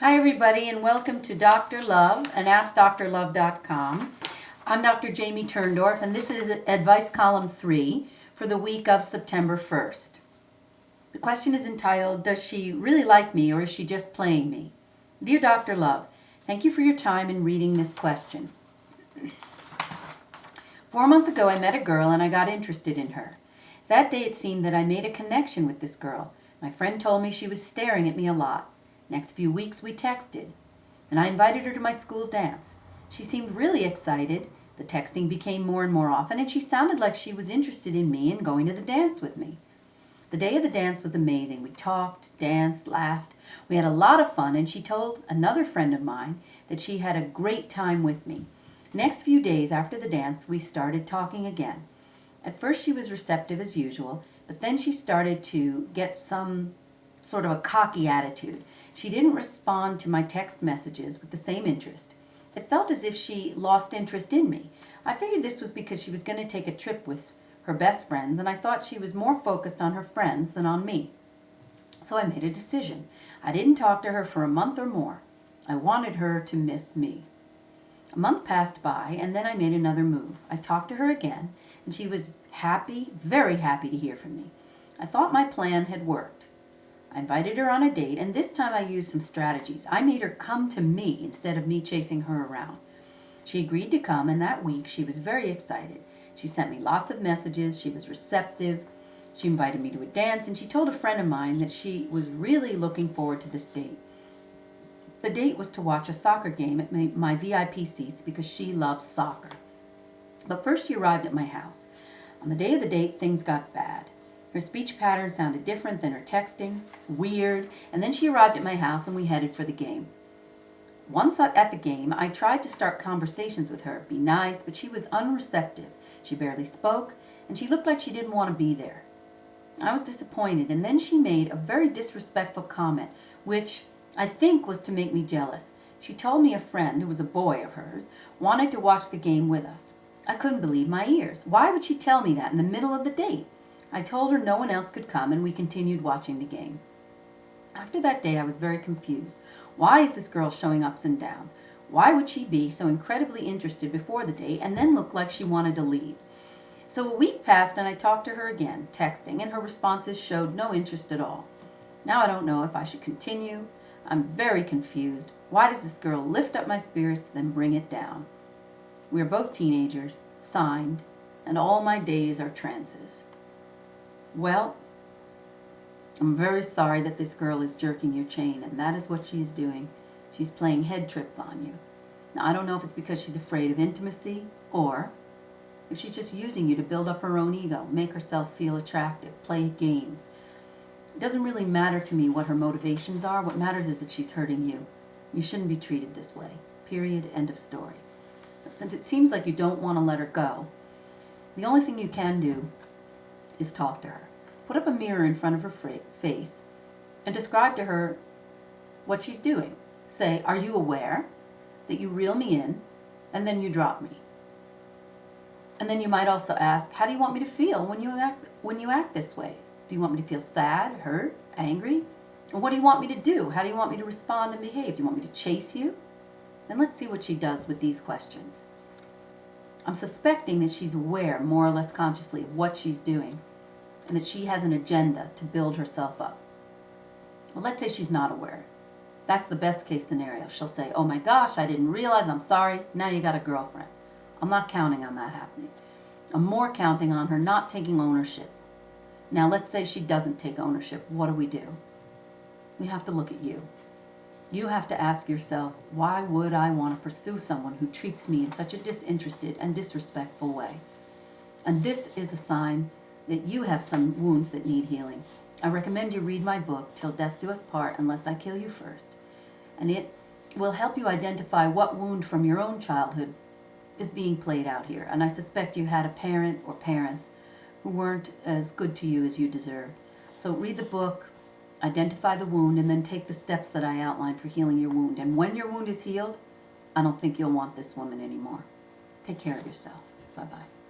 Hi, everybody, and welcome to Dr. Love and AskDrLove.com. I'm Dr. Jamie Turndorf, and this is Advice Column 3 for the week of September 1st. The question is entitled, Does she really like me or is she just playing me? Dear Dr. Love, thank you for your time in reading this question. 4 months ago, I met a girl and I got interested in her. That day, it seemed that I made a connection with this girl. My friend told me she was staring at me a lot. Next few weeks, we texted, and I invited her to my school dance. She seemed really excited. The texting became more and more often, and she sounded like she was interested in me and going to the dance with me. The day of the dance was amazing. We talked, danced, laughed. We had a lot of fun, and she told another friend of mine that she had a great time with me. Next few days after the dance, we started talking again. At first, she was receptive as usual, but then she started to get some sort of a cocky attitude. She didn't respond to my text messages with the same interest. It felt as if she lost interest in me. I figured this was because she was going to take a trip with her best friends, and I thought she was more focused on her friends than on me. So I made a decision. I didn't talk to her for a month or more. I wanted her to miss me. A month passed by, and then I made another move. I talked to her again, and she was happy, very happy to hear from me. I thought my plan had worked. I invited her on a date, and this time I used some strategies. I made her come to me instead of me chasing her around. She agreed to come, and that week she was very excited. She sent me lots of messages. She was receptive. She invited me to a dance, and she told a friend of mine that she was really looking forward to this date. The date was to watch a soccer game at my VIP seats because she loves soccer. But first she arrived at my house. On the day of the date, things got bad. Her speech pattern sounded different than her texting, weird, and then she arrived at my house and we headed for the game. Once at the game, I tried to start conversations with her, be nice, but she was unreceptive. She barely spoke, and she looked like she didn't want to be there. I was disappointed, and then she made a very disrespectful comment, which I think was to make me jealous. She told me a friend, who was a boy of hers, wanted to watch the game with us. I couldn't believe my ears. Why would she tell me that in the middle of the date? I told her no one else could come, and we continued watching the game. After that day, I was very confused. Why is this girl showing ups and downs? Why would she be so incredibly interested before the date and then look like she wanted to leave? So a week passed, and I talked to her again, texting, and her responses showed no interest at all. Now I don't know if I should continue. I'm very confused. Why does this girl lift up my spirits, then bring it down? We are both teenagers, signed, and all my days are trances. Well, I'm very sorry that this girl is jerking your chain, and that is what she's doing. She's playing head trips on you. Now, I don't know if it's because she's afraid of intimacy, or if she's just using you to build up her own ego, make herself feel attractive, play games. It doesn't really matter to me what her motivations are. What matters is that she's hurting you. You shouldn't be treated this way. Period. End of story. So since it seems like you don't want to let her go, the only thing you can do is talk to her. Put up a mirror in front of her face and describe to her what she's doing. Say, are you aware that you reel me in and then you drop me? And then you might also ask, how do you want me to feel when you act this way? Do you want me to feel sad, hurt, angry? And what do you want me to do? How do you want me to respond and behave? Do you want me to chase you? And let's see what she does with these questions. I'm suspecting that she's aware, more or less consciously, of what she's doing, and that she has an agenda to build herself up. Well, let's say she's not aware. That's the best case scenario. She'll say, oh my gosh, I didn't realize, I'm sorry, now you got a girlfriend. I'm not counting on that happening. I'm more counting on her not taking ownership. Now, let's say she doesn't take ownership. What do? We have to look at you. You have to ask yourself, why would I want to pursue someone who treats me in such a disinterested and disrespectful way? And this is a sign that you have some wounds that need healing. I recommend you read my book, Till Death Do Us Part, Unless I Kill You First. And it will help you identify what wound from your own childhood is being played out here. And I suspect you had a parent or parents who weren't as good to you as you deserved. So read the book, identify the wound, and then take the steps that I outlined for healing your wound. And when your wound is healed, I don't think you'll want this woman anymore. Take care of yourself. Bye-bye.